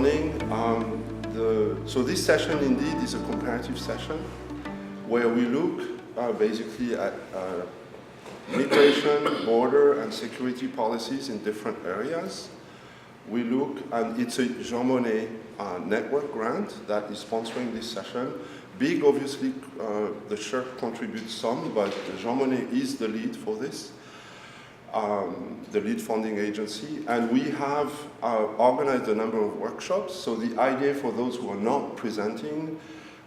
morning. So this session indeed is a comparative session where we look basically at migration, border and security policies in different areas. We look, and it's a Jean Monnet network grant that is sponsoring this session. Big, obviously, the SHIRT contributes some, but Jean Monnet is the lead for this, the lead funding agency. And we have organized a number of workshops. So the idea for those who are not presenting,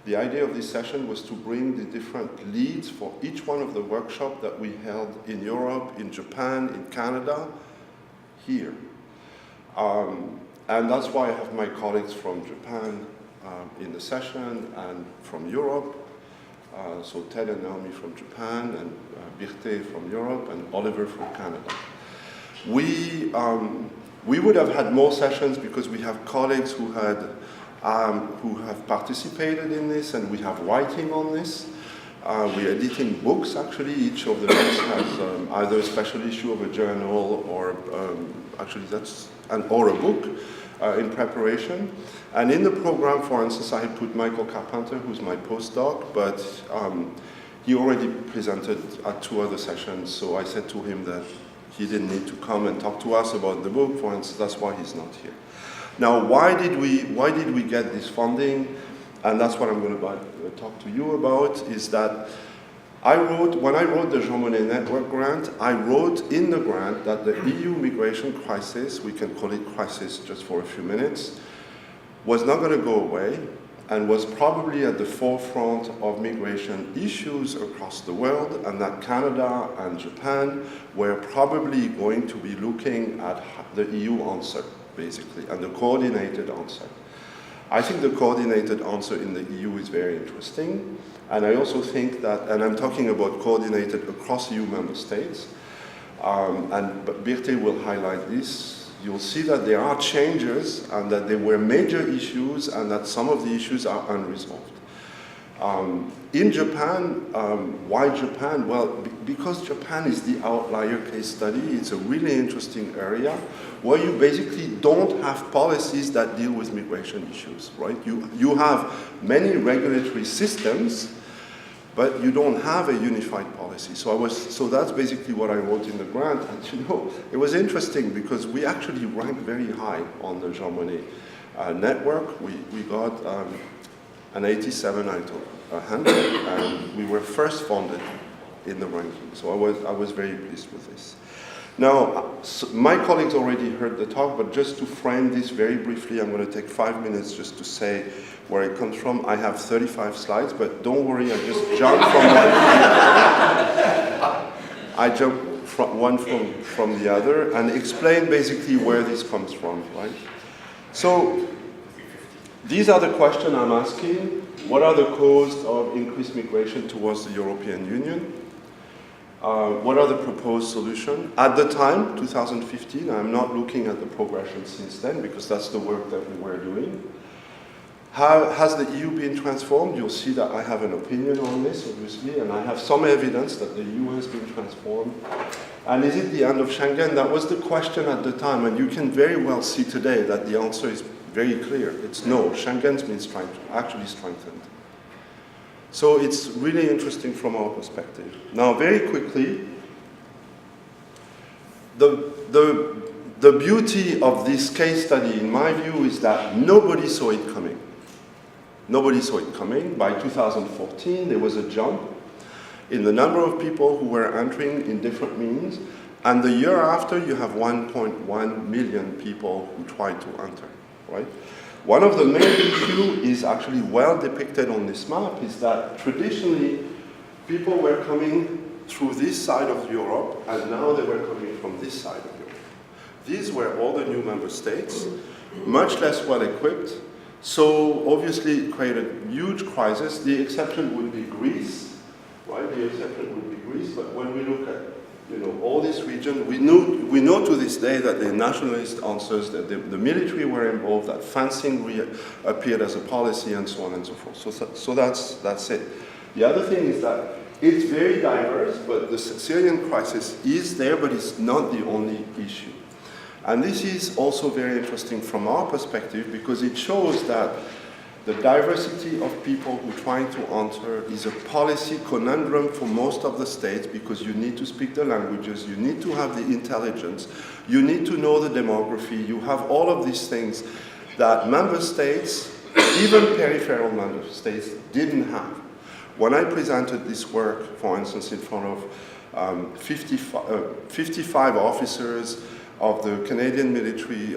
the idea of this session was to bring the different leads for each one of the workshops that we held in Europe, in Japan, in Canada, here. And that's why I have my colleagues from Japan in the session and from Europe. So Ted and Naomi from Japan and Birte from Europe and Oliver from Canada. We would have had more sessions because we have colleagues who have participated in this, and we have writing on this. We're editing books, actually. Each of the books has either a special issue of a journal or or a book in preparation. And in the program, for instance, I had put Michael Carpenter, who's my postdoc, but he already presented at 2 other sessions, so I said to him that he didn't need to come and talk to us about the book, for instance. That's why he's not here. Now, why did we get this funding? And that's what I'm going to talk to you about, is that when I wrote the Jean Monnet Network grant, I wrote in the grant that the EU migration crisis, we can call it crisis just for a few minutes, was not going to go away and was probably at the forefront of migration issues across the world, and that Canada and Japan were probably going to be looking at the EU answer, basically, and the coordinated answer. I think the coordinated answer in the EU is very interesting, and I also think that, and I'm talking about coordinated across EU member states, but Birte will highlight this. You'll see that there are changes and that there were major issues and that some of the issues are unresolved. In Japan, why Japan? Well, because Japan is the outlier case study. It's a really interesting area where you basically don't have policies that deal with migration issues, right? You have many regulatory systems, but you don't have a unified policy. So that's basically what I wrote in the grant. And it was interesting because we actually ranked very high on the Jean Monnet network. We got an 87 out of 100, and we were first funded in the ranking. So I was very pleased with this. Now, my colleagues already heard the talk, but just to frame this very briefly, I'm going to take 5 minutes just to say where it comes from. I have 35 slides, but don't worry, I just jumped from one to the other. I jumped from one from the other and explain basically where this comes from, right? So these are the questions I'm asking. What are the causes of increased migration towards the European Union? What are the proposed solutions? At the time, 2015, I'm not looking at the progression since then because that's the work that we were doing. How has the EU been transformed? You'll see that I have an opinion on this, obviously, and I have some evidence that the EU has been transformed. And is it the end of Schengen? That was the question at the time, and you can very well see today that the answer is very clear. It's no. Schengen's been actually strengthened. So it's really interesting from our perspective. Now, very quickly, the beauty of this case study, in my view, is that nobody saw it coming. Nobody saw it coming. By 2014, there was a jump in the number of people who were entering in different means, and the year after, you have 1.1 million people who tried to enter, right? One of the main issues is actually well depicted on this map, is that traditionally people were coming through this side of Europe, and now they were coming from this side of Europe. These were all the new member states, much less well equipped, so obviously it created a huge crisis. The exception would be Greece, right? The exception would be Greece, but when we look at all this region, we know to this day that the nationalist answers, that the military were involved, that fencing appeared as a policy, and so on and so forth. So that's it. The other thing is that it's very diverse, but the Syrian crisis is there, but it's not the only issue. And this is also very interesting from our perspective because it shows that the diversity of people who are trying to enter is a policy conundrum for most of the states because you need to speak the languages, you need to have the intelligence, you need to know the demography, you have all of these things that member states, even peripheral member states, didn't have. When I presented this work, for instance, in front of 55 officers of the Canadian military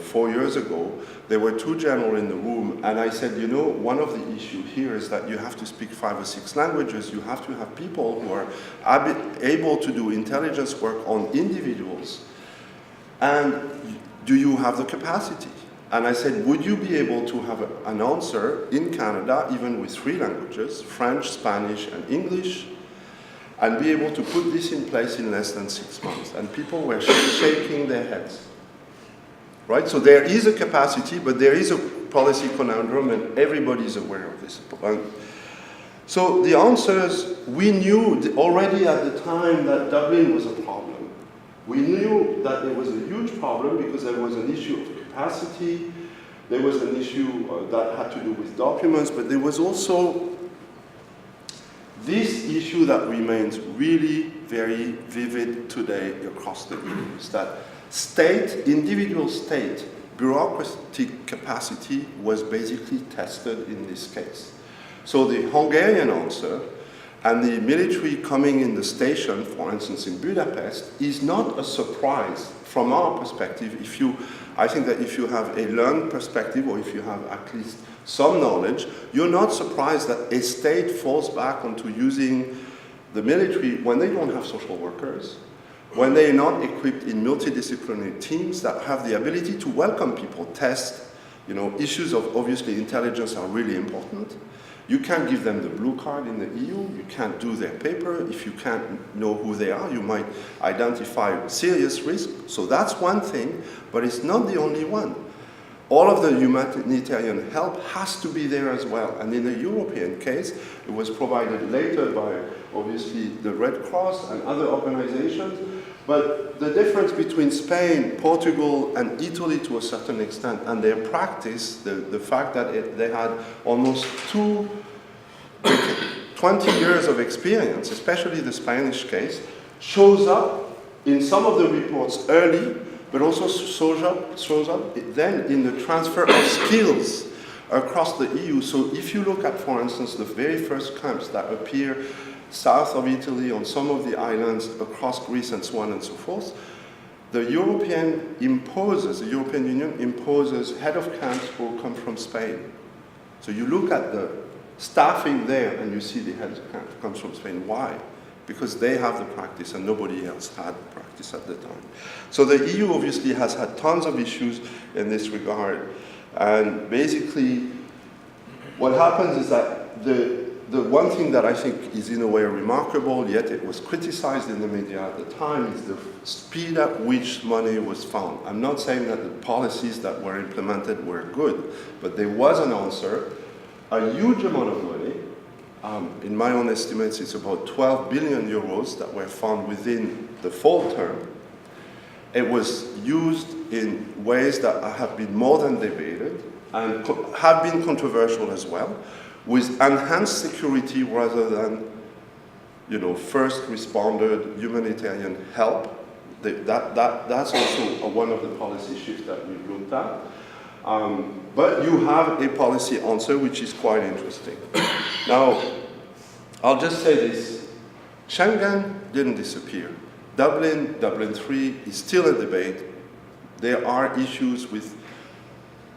4 years ago, there were 2 generals in the room, and I said, you know, one of the issues here is that you have to speak 5 or 6 languages. You have to have people who are able to do intelligence work on individuals. And do you have the capacity? And I said, would you be able to have an answer in Canada, even with 3 languages, French, Spanish, and English, and be able to put this in place in less than 6 months? And people were shaking their heads. Right? So there is a capacity, but there is a policy conundrum, and everybody is aware of this. So the answers, we knew already at the time that Dublin was a problem. We knew that there was a huge problem because there was an issue of capacity, there was an issue that had to do with documents, but there was also this issue that remains really very vivid today across the EU, is that individual state bureaucratic capacity was basically tested in this case. So the Hungarian answer and the military coming in the station, for instance in Budapest, is not a surprise from our perspective. I think that if you have a learned perspective, or if you have at least some knowledge, you're not surprised that a state falls back onto using the military when they don't have social workers, when they're not equipped in multidisciplinary teams that have the ability to welcome people, test, issues of obviously intelligence are really important. You can't give them the blue card in the EU, you can't do their paper. If you can't know who they are, you might identify serious risk. So that's one thing, but it's not the only one. All of the humanitarian help has to be there as well. And in the European case, it was provided later by, obviously, the Red Cross and other organizations. But the difference between Spain, Portugal, and Italy to a certain extent, and their practice, the fact that they had almost 20 years of experience, especially the Spanish case, shows up in some of the reports early, but also shows up then in the transfer of skills across the EU. So if you look at, for instance, the very first camps that appear south of Italy on some of the islands across Greece and so on and so forth, the European Union imposes head of camps who come from Spain. So you look at the staffing there and you see the head of camp comes from Spain. Why? Because they have the practice and nobody else had the practice at the time. So the EU obviously has had tons of issues in this regard. And basically, what happens is that the one thing that I think is in a way remarkable, yet it was criticized in the media at the time, is the speed at which money was found. I'm not saying that the policies that were implemented were good, but there was an answer, a huge amount of money. In my own estimates, it's about 12 billion euros that were found within the fall term. It was used in ways that have been more than debated and have been controversial as well, with enhanced security rather than, first responder humanitarian help. That's also one of the policy shifts that we've looked at. But you have a policy answer which is quite interesting. Now, I'll just say this. Schengen didn't disappear. Dublin 3 is still a debate. There are issues with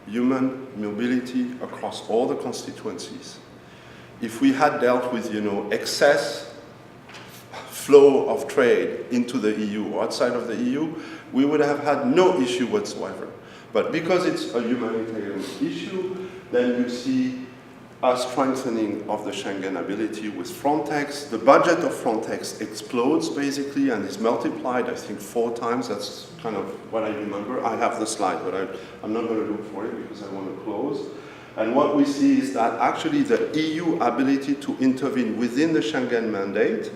human mobility across all the constituencies. If we had dealt with, excess flow of trade into the EU or outside of the EU, we would have had no issue whatsoever. But because it's a humanitarian issue, then you see a strengthening of the Schengen ability with Frontex. The budget of Frontex explodes basically and is multiplied, I think, 4 times. That's kind of what I remember. I have the slide, but I'm not going to look for it because I want to close. And what we see is that actually the EU ability to intervene within the Schengen mandate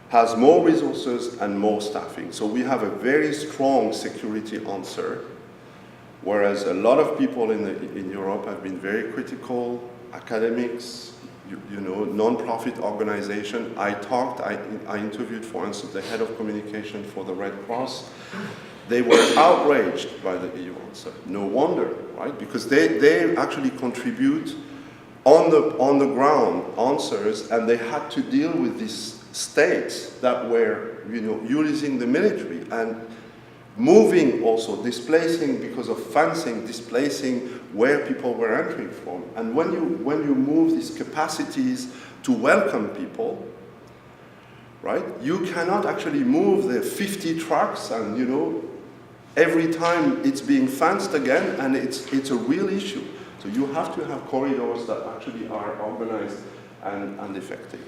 has more resources and more staffing. So we have a very strong security answer, whereas a lot of people in Europe have been very critical, academics, you know, non-profit organization. I interviewed, for instance, the head of communication for the Red Cross. They were outraged by the EU answer. No wonder, right? Because they actually contribute on the ground answers, and they had to deal with these states that were, you know, using the military and moving also, displacing because of fencing, displacing where people were entering from. And when you move these capacities to welcome people, right, you cannot actually move the 50 trucks and, you know, every time it's being fenced again, and it's a real issue. So you have to have corridors that actually are organized and effective.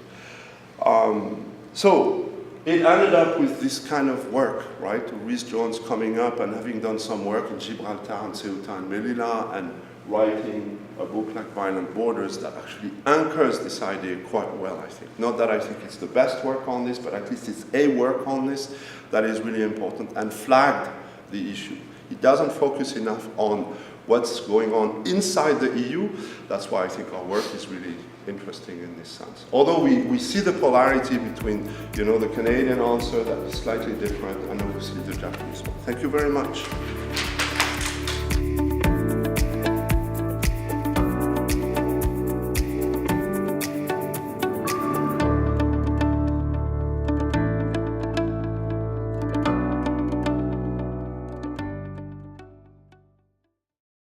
So it ended up with this kind of work, right? Rhys Jones coming up and having done some work in Gibraltar and Ceuta and Melilla, and writing a book like Violent Borders that actually anchors this idea quite well, I think. Not that I think it's the best work on this, but at least it's a work on this that is really important and flagged the issue. It doesn't focus enough on what's going on inside the EU. That's why I think our work is really interesting in this sense. Although we see the polarity between, you know, the Canadian answer that is slightly different and obviously the Japanese one. Thank you very much.